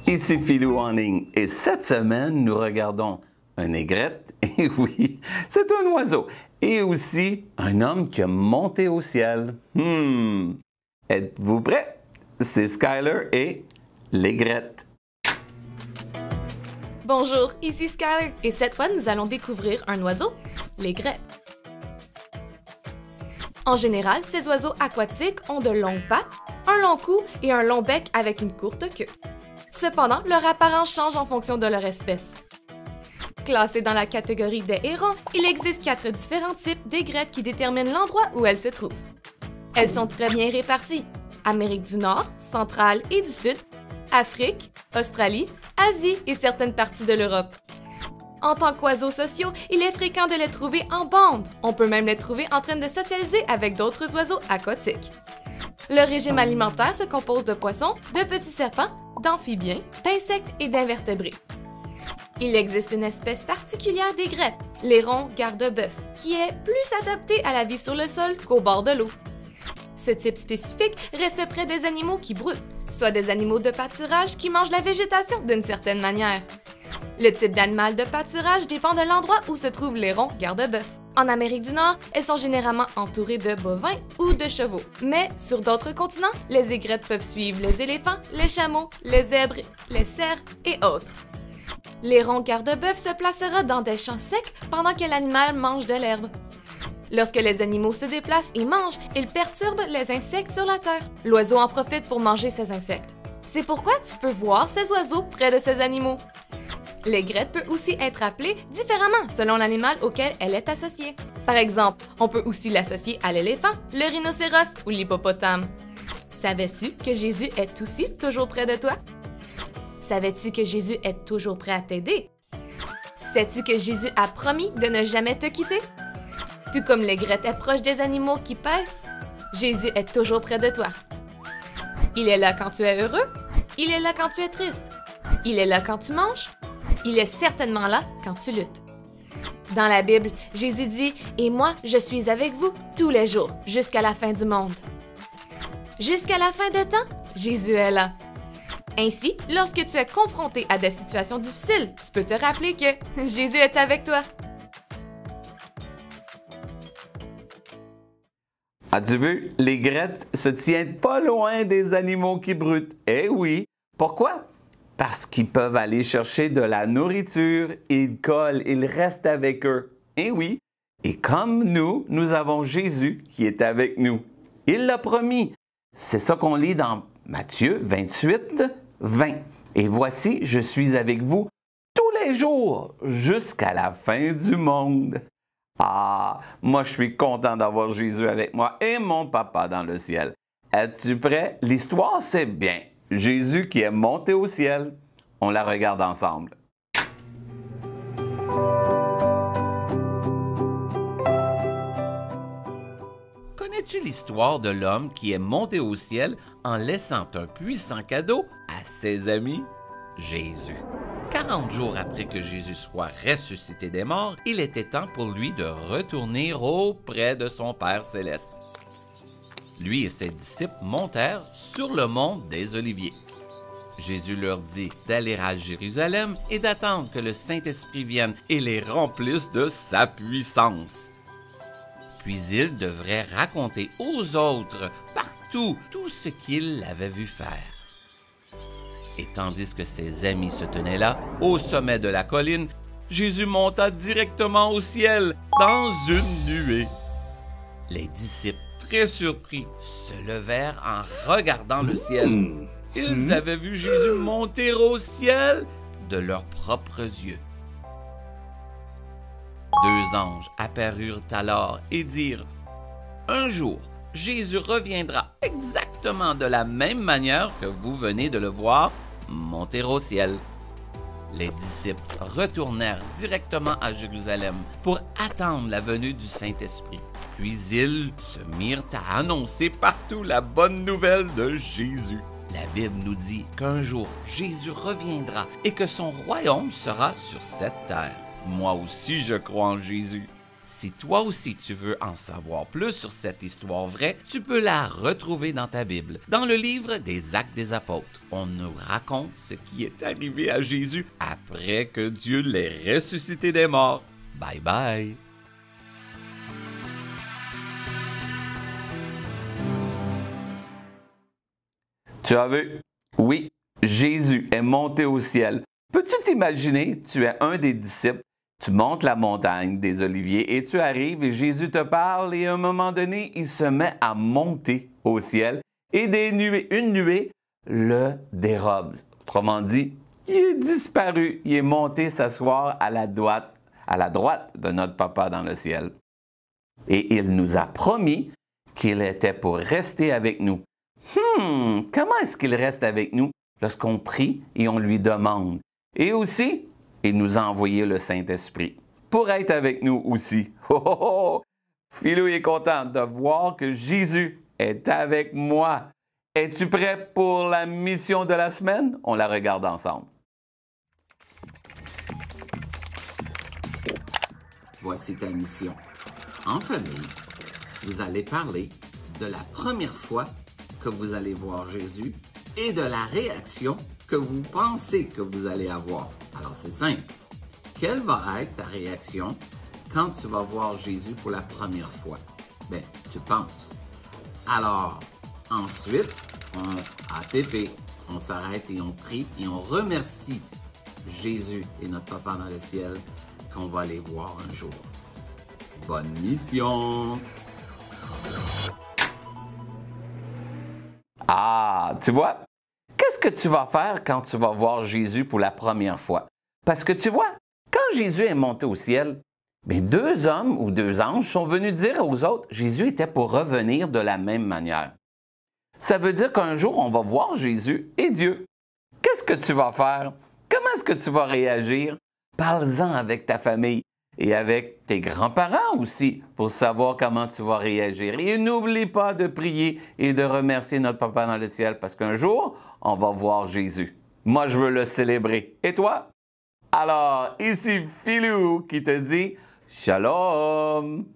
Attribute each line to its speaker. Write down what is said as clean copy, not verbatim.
Speaker 1: Ici Philou en ligne et cette semaine, nous regardons un aigrette, et oui, c'est un oiseau, et aussi un homme qui a monté au ciel. Êtes-vous prêts? C'est Skyler et l'aigrette.
Speaker 2: Bonjour, ici Skyler, et cette fois nous allons découvrir un oiseau, l'aigrette. En général, ces oiseaux aquatiques ont de longues pattes, un long cou et un long bec avec une courte queue. Cependant, leur apparence change en fonction de leur espèce. Classées dans la catégorie des hérons, il existe 4 différents types d'aigrettes qui déterminent l'endroit où elles se trouvent. Elles sont très bien réparties: Amérique du Nord, centrale et du Sud, Afrique, Australie, Asie et certaines parties de l'Europe. En tant qu'oiseaux sociaux, il est fréquent de les trouver en bande. On peut même les trouver en train de socialiser avec d'autres oiseaux aquatiques. Le régime alimentaire se compose de poissons, de petits serpents, d'amphibiens, d'insectes et d'invertébrés. Il existe une espèce particulière d'aigrette, l'airon garde-bœuf, qui est plus adapté à la vie sur le sol qu'au bord de l'eau. Ce type spécifique reste près des animaux qui broutent, soit des animaux de pâturage qui mangent la végétation d'une certaine manière. Le type d'animal de pâturage dépend de l'endroit où se trouve l'airon garde-bœuf. En Amérique du Nord, elles sont généralement entourées de bovins ou de chevaux. Mais sur d'autres continents, les aigrettes peuvent suivre les éléphants, les chameaux, les zèbres, les cerfs et autres. L'airon garde-bœuf se placera dans des champs secs pendant que l'animal mange de l'herbe. Lorsque les animaux se déplacent et mangent, ils perturbent les insectes sur la terre. L'oiseau en profite pour manger ces insectes. C'est pourquoi tu peux voir ces oiseaux près de ces animaux. L'aigrette peut aussi être appelée différemment selon l'animal auquel elle est associée. Par exemple, on peut aussi l'associer à l'éléphant, le rhinocéros ou l'hippopotame. Savais-tu que Jésus est aussi toujours près de toi? Savais-tu que Jésus est toujours prêt à t'aider? Sais-tu que Jésus a promis de ne jamais te quitter? Tout comme l'aigrette est proche des animaux qui paissent, Jésus est toujours près de toi. Il est là quand tu es heureux, il est là quand tu es triste, il est là quand tu manges, il est certainement là quand tu luttes. Dans la Bible, Jésus dit « Et moi, je suis avec vous tous les jours, jusqu'à la fin du monde. » Jusqu'à la fin des temps, Jésus est là. Ainsi, lorsque tu es confronté à des situations difficiles, tu peux te rappeler que Jésus est avec toi.
Speaker 1: As-tu vu? L'aigrette se tient pas loin des animaux qui broutent. Eh oui! Pourquoi? Parce qu'ils peuvent aller chercher de la nourriture, ils collent, ils restent avec eux. Eh oui! Et comme nous avons Jésus qui est avec nous. Il l'a promis. C'est ça qu'on lit dans Matthieu 28, 20. Et voici, je suis avec vous tous les jours jusqu'à la fin du monde. Ah, moi je suis content d'avoir Jésus avec moi et mon papa dans le ciel. Es-tu prêt? L'histoire, c'est bien. Jésus qui est monté au ciel. On la regarde ensemble. Connais-tu l'histoire de l'homme qui est monté au ciel en laissant un puissant cadeau à ses amis? Jésus. 40 jours après que Jésus soit ressuscité des morts, il était temps pour lui de retourner auprès de son Père céleste. Lui et ses disciples montèrent sur le mont des Oliviers. Jésus leur dit d'aller à Jérusalem et d'attendre que le Saint-Esprit vienne et les remplisse de sa puissance. Puis il devrait raconter aux autres, partout, tout ce qu'il avait vu faire. Et tandis que ses amis se tenaient là, au sommet de la colline, Jésus monta directement au ciel, dans une nuée. Les disciples, très surpris, se levèrent en regardant le ciel. Ils avaient vu Jésus monter au ciel de leurs propres yeux. 2 anges apparurent alors et dirent « Un jour, Jésus reviendra exactement de la même manière que vous venez de le voir monter au ciel. » Les disciples retournèrent directement à Jérusalem pour attendre la venue du Saint-Esprit. Puis ils se mirent à annoncer partout la bonne nouvelle de Jésus. La Bible nous dit qu'un jour, Jésus reviendra et que son royaume sera sur cette terre. Moi aussi, je crois en Jésus. Si toi aussi tu veux en savoir plus sur cette histoire vraie, tu peux la retrouver dans ta Bible. Dans le livre des Actes des Apôtres, on nous raconte ce qui est arrivé à Jésus après que Dieu l'ait ressuscité des morts. Bye bye! Tu as vu? Oui, Jésus est monté au ciel. Peux-tu t'imaginer, tu es un des disciples, tu montes la montagne des Oliviers et tu arrives et Jésus te parle et à un moment donné, il se met à monter au ciel et une nuée le dérobe. Autrement dit, il est disparu, il est monté s'asseoir à la droite de notre Papa dans le ciel. Et il nous a promis qu'il était pour rester avec nous. Comment est-ce qu'il reste avec nous lorsqu'on prie et on lui demande? Et aussi, il nous a envoyé le Saint-Esprit pour être avec nous aussi. Oh, oh, oh! Philou est content de voir que Jésus est avec moi. Es-tu prêt pour la mission de la semaine? On la regarde ensemble. Voici ta mission. En famille, vous allez parler de la première fois que vous allez voir Jésus et de la réaction que vous pensez que vous allez avoir. Alors c'est simple. Quelle va être ta réaction quand tu vas voir Jésus pour la première fois? Ben, tu penses. Alors, ensuite, on s'arrête et on prie et on remercie Jésus et notre Papa dans le ciel qu'on va les voir un jour. Bonne mission! Ah, tu vois, qu'est-ce que tu vas faire quand tu vas voir Jésus pour la première fois? Parce que tu vois, quand Jésus est monté au ciel, mais 2 hommes ou 2 anges sont venus dire aux autres, Jésus était pour revenir de la même manière. Ça veut dire qu'un jour, on va voir Jésus et Dieu. Qu'est-ce que tu vas faire? Comment est-ce que tu vas réagir? Parle-en avec ta famille et avec tes grands-parents aussi pour savoir comment tu vas réagir. Et n'oublie pas de prier et de remercier notre Papa dans le ciel parce qu'un jour, on va voir Jésus. Moi, je veux le célébrer. Et toi? Alors, ici Philou qui te dit Shalom!